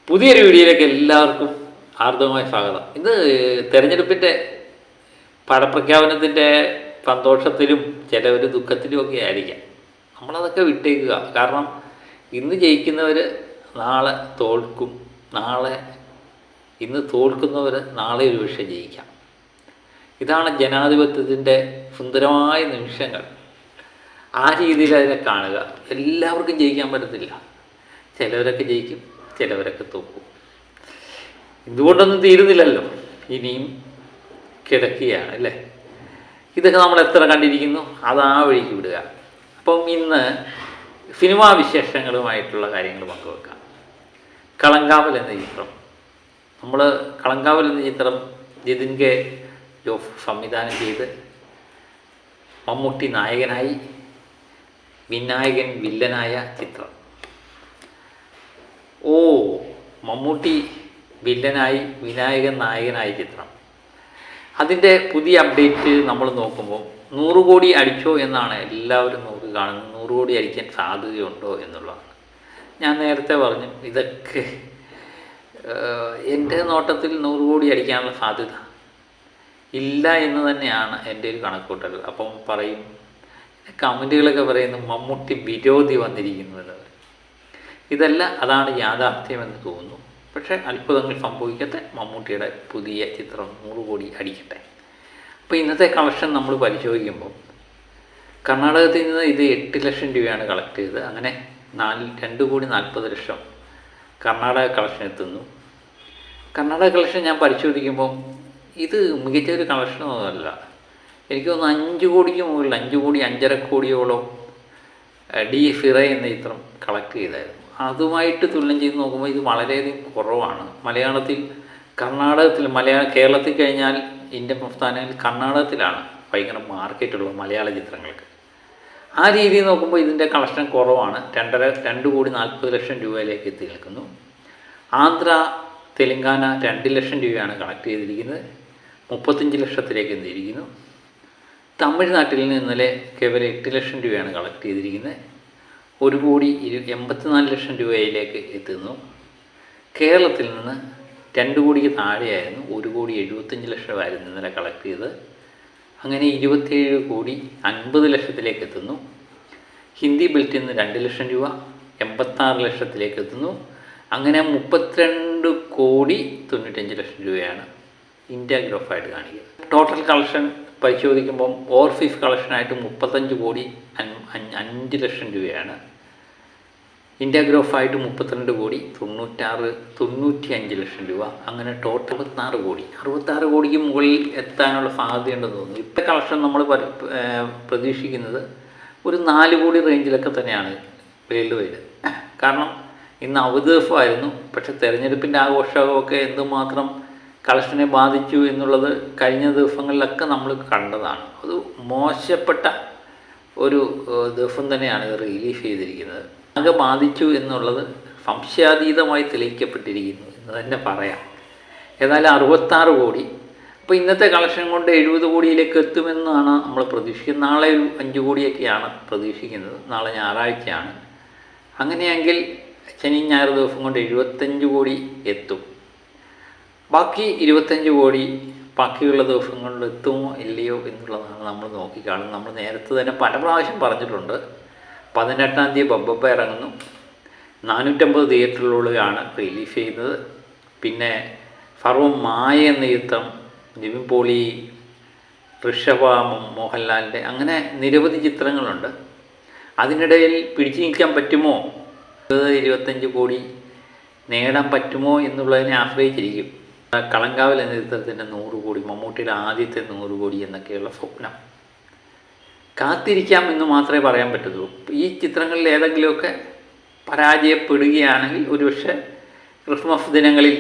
പുതിയൊരു വീഡിയോയിലേക്ക് എല്ലാവർക്കും ഹാർദവമായ സ്വാഗതം. ഇന്ന് തെരഞ്ഞെടുപ്പിൻ്റെ ഫലപ്രഖ്യാപനത്തിൻ്റെ സന്തോഷത്തിലും ചിലവർ ദുഃഖത്തിലും ഒക്കെ ആയിരിക്കാം. നമ്മളതൊക്കെ വിട്ടേക്കുക. കാരണം ഇന്ന് ജയിക്കുന്നവർ നാളെ തോൽക്കും, ഇന്ന് തോൽക്കുന്നവർ നാളെ ഒരു പക്ഷേ ജയിക്കാം. ഇതാണ് ജനാധിപത്യത്തിൻ്റെ സുന്ദരമായ നിമിഷങ്ങൾ. ആ രീതിയിൽ അതിനെ കാണുക. എല്ലാവർക്കും ജയിക്കാൻ പറ്റത്തില്ല. ചിലവരൊക്കെ ജയിക്കും, ചിലവരൊക്കെ തോക്കും. ഇതുകൊണ്ടൊന്നും തീരുന്നില്ലല്ലോ, ഇനിയും കിടക്കുകയാണ് അല്ലേ. ഇതൊക്കെ നമ്മൾ എത്ര കണ്ടിരിക്കുന്നു, അത് ആ വഴിക്ക് വിടുക. അപ്പം ഇന്ന് സിനിമാ വിശേഷങ്ങളുമായിട്ടുള്ള കാര്യങ്ങൾ പങ്കുവെക്കാം. കളങ്കാവൽ എന്ന ചിത്രം, കളങ്കാവൽ എന്ന ചിത്രം ജിതിൻ കെ ജോഫ് സംവിധാനം ചെയ്ത് മമ്മൂട്ടി നായകനായി വിനായകൻ വില്ലനായ ചിത്രം. മമ്മൂട്ടി വില്ലനായി വിനായകൻ നായകനായ ചിത്രം. അതിൻ്റെ പുതിയ അപ്ഡേറ്റ് നമ്മൾ നോക്കുമ്പോൾ 100 കോടി അടിച്ചോ എന്നാണ് എല്ലാവരും നോക്കി കാണുന്നത്. 100 കോടി അടിക്കാൻ സാധ്യതയുണ്ടോ എന്നുള്ളതാണ്. ഞാൻ നേരത്തെ പറഞ്ഞു, ഇതൊക്കെ എൻ്റെ നോട്ടത്തിൽ 100 കോടി അടിക്കാനുള്ള സാധ്യത ഇല്ല എന്ന് തന്നെയാണ് എൻ്റെ ഒരു കണക്കൂട്ടൽ. അപ്പം പറയും, കമൻറ്റുകളൊക്കെ പറയുന്നു മമ്മൂട്ടി വിരോധി വന്നിരിക്കുന്നു എന്ന്. ഇതല്ല, അതാണ് യാഥാർത്ഥ്യമെന്ന് തോന്നുന്നു. പക്ഷേ അത്ഭുതങ്ങൾ സംഭവിക്കട്ടെ, മമ്മൂട്ടിയുടെ പുതിയ ചിത്രം 100 കോടി അടിക്കട്ടെ. അപ്പോൾ ഇന്നത്തെ കളക്ഷൻ നമ്മൾ പരിശോധിക്കുമ്പോൾ കർണാടകത്തിൽ നിന്ന് ഇത് 8 ലക്ഷം രൂപയാണ് കളക്ട് ചെയ്തത്. അങ്ങനെ 2 കോടി 40 ലക്ഷം കർണാടക കളക്ഷൻ എത്തുന്നു. കർണാടക കളക്ഷൻ ഞാൻ പരിശോധിക്കുമ്പം ഇത് മികച്ചൊരു കളക്ഷനൊന്നുമല്ല. എനിക്ക് തോന്നുന്നു 5 കോടിക്ക് മുകളിൽ, 5 കോടി 5.5 കോടിയോളം ഡി ഫിറ എന്ന ചിത്രം കളക്ട് ചെയ്തായിരുന്നു. അതുമായിട്ട് തുല്യം ചെയ്ത് നോക്കുമ്പോൾ ഇത് വളരെയധികം കുറവാണ്. കേരളത്തിൽ കഴിഞ്ഞാൽ ഇന്ത്യൻ സംസ്ഥാനങ്ങളിൽ കർണാടകത്തിലാണ് ഭയങ്കര മാർക്കറ്റുള്ളത് മലയാള ചിത്രങ്ങൾക്ക്. ആ രീതിയിൽ നോക്കുമ്പോൾ ഇതിൻ്റെ കളക്ഷൻ കുറവാണ്. 2 കോടി 40 ലക്ഷം രൂപയിലേക്ക് എത്തി നിൽക്കുന്നു. ആന്ധ്ര, തെലങ്കാന 2 ലക്ഷം രൂപയാണ് കളക്ട് ചെയ്തിരിക്കുന്നത്, 35 ലക്ഷത്തിലേക്ക് എത്തിയിരിക്കുന്നു. തമിഴ്നാട്ടിൽ നിന്ന് ഇന്നലെ കേവലം 8 ലക്ഷം രൂപയാണ് കളക്ട് ചെയ്തിരിക്കുന്നത്, 1 കോടി 84 ലക്ഷം രൂപയിലേക്ക് എത്തുന്നു. കേരളത്തിൽ നിന്ന് 2 കോടിക്ക് താഴെയായിരുന്നു, 1 കോടി 75 ലക്ഷമായിരുന്നു ഇന്നലെ കളക്ട് ചെയ്ത്. അങ്ങനെ 27 കോടി 50 ലക്ഷത്തിലേക്ക് എത്തുന്നു. ഹിന്ദി ബെൽറ്റിൽ നിന്ന് 2 ലക്ഷം രൂപ 86 ലക്ഷത്തിലേക്ക് എത്തുന്നു. അങ്ങനെ 32 കോടി 95 ലക്ഷം രൂപയാണ് ഇന്ത്യ ഗ്രോഫായിട്ട് കാണിക്കുന്നത്. ടോട്ടൽ കളക്ഷൻ പരിശോധിക്കുമ്പം ഓവർസീസ് കളക്ഷനായിട്ട് 35 കോടി 5 ലക്ഷം രൂപയാണ്. ഇന്ത്യ ഗ്രോഫായിട്ട് 32 കോടി 95 ലക്ഷം രൂപ. അങ്ങനെ ടോട്ടൽ 66 കോടിക്ക് മുകളിൽ എത്താനുള്ള സാധ്യതയുണ്ടെന്ന് തോന്നുന്നു. ഇപ്പോഴത്തെ കളക്ഷൻ നമ്മൾ പ്രതീക്ഷിക്കുന്നത് ഒരു 4 കോടി റേഞ്ചിലൊക്കെ തന്നെയാണ് വേൾഡ് വൈഡ്. കാരണം ഇന്ന് അവധി ദിവസമായിരുന്നു. പക്ഷേ തെരഞ്ഞെടുപ്പിൻ്റെ ആഘോഷമൊക്കെ എന്തുമാത്രം കളക്ഷനെ ബാധിച്ചു എന്നുള്ളത് കഴിഞ്ഞ ദിവസങ്ങളിലൊക്കെ നമ്മൾ കണ്ടതാണ്. അത് മോശപ്പെട്ട ഒരു ദിവസം തന്നെയാണ് ഇത് റിലീസ് ചെയ്തിരിക്കുന്നത്. ആകെ ബാധിച്ചു എന്നുള്ളത് സംശയാതീതമായി തെളിയിക്കപ്പെട്ടിരിക്കുന്നു എന്ന് തന്നെ പറയാം. ഏതായാലും 66 കോടി. അപ്പോൾ ഇന്നത്തെ കളക്ഷൻ കൊണ്ട് 70 കോടിയിലേക്ക് എത്തുമെന്നാണ് നമ്മൾ പ്രതീക്ഷിക്കുന്നത്. നാളെ ഒരു 5 കോടിയൊക്കെയാണ് പ്രതീക്ഷിക്കുന്നത്. നാളെ ഞായറാഴ്ചയാണ്. അങ്ങനെയെങ്കിൽ ശനി ഞായർ ദിവസം കൊണ്ട് 75 കോടി എത്തും. ബാക്കി 25 കോടി ബാക്കിയുള്ള ദിവസങ്ങളിൽ എത്തുമോ ഇല്ലയോ എന്നുള്ളതാണ് നമ്മൾ നോക്കിക്കാണുന്നത്. നമ്മൾ നേരത്തെ തന്നെ പല പ്രാവശ്യം പറഞ്ഞിട്ടുണ്ട്. 18-ാം തീയതി ബബ്ബ ഇറങ്ങുന്നു. 450 തിയേറ്ററുകളിലാണ് റിലീസ് ചെയ്യുന്നത്. പിന്നെ സർവം മായ എന്ന ചിത്രം നിവിൻ പോളി, ഋഷഭ, മോഹൻലാലിൻ്റെ, അങ്ങനെ നിരവധി ചിത്രങ്ങളുണ്ട്. അതിനിടയിൽ പിടിച്ചു നിൽക്കാൻ പറ്റുമോ, 25 കോടി നേടാൻ പറ്റുമോ എന്നുള്ളതിനെ ആശ്രയിച്ചിരിക്കും. കളങ്കാവൽ എന്ന ചിത്രത്തിൻ്റെ 100 കോടി, മമ്മൂട്ടിയുടെ ആദ്യത്തെ 100 കോടി എന്നൊക്കെയുള്ള സ്വപ്നം. കാത്തിരിക്കാം എന്ന് മാത്രമേ പറയാൻ പറ്റുള്ളൂ. ഈ ചിത്രങ്ങളിൽ ഏതെങ്കിലുമൊക്കെ പരാജയപ്പെടുകയാണെങ്കിൽ ഒരുപക്ഷെ ക്രിസ്മസ് ദിനങ്ങളിൽ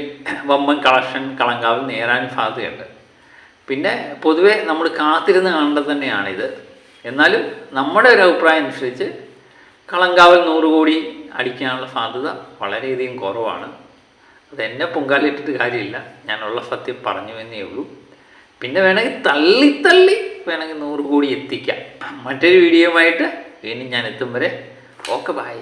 വമ്പൻ കളക്ഷൻ കളങ്കാവൽ നേരാൻ സാധ്യതയുണ്ട്. പിന്നെ പൊതുവെ നമ്മൾ കാത്തിരുന്ന് കാണേണ്ടത് തന്നെയാണിത്. എന്നാലും നമ്മുടെ ഒരു അഭിപ്രായം അനുസരിച്ച് കളങ്കാവൽ 100 കോടി അടിക്കാനുള്ള സാധ്യത വളരെയധികം കുറവാണ്. അതെന്നെ പൊങ്കാലിട്ടിട്ട് കാര്യമില്ല, ഞാനുള്ള സത്യം പറഞ്ഞു എന്നേ ഉള്ളൂ. പിന്നെ വേണമെങ്കിൽ തള്ളി വേണമെങ്കിൽ 100 കോടി എത്തിക്കാം. മറ്റൊരു വീഡിയോയുമായിട്ട് വീണ്ടും ഞാൻ എത്തും വരെ ഓക്കെ, ബൈ.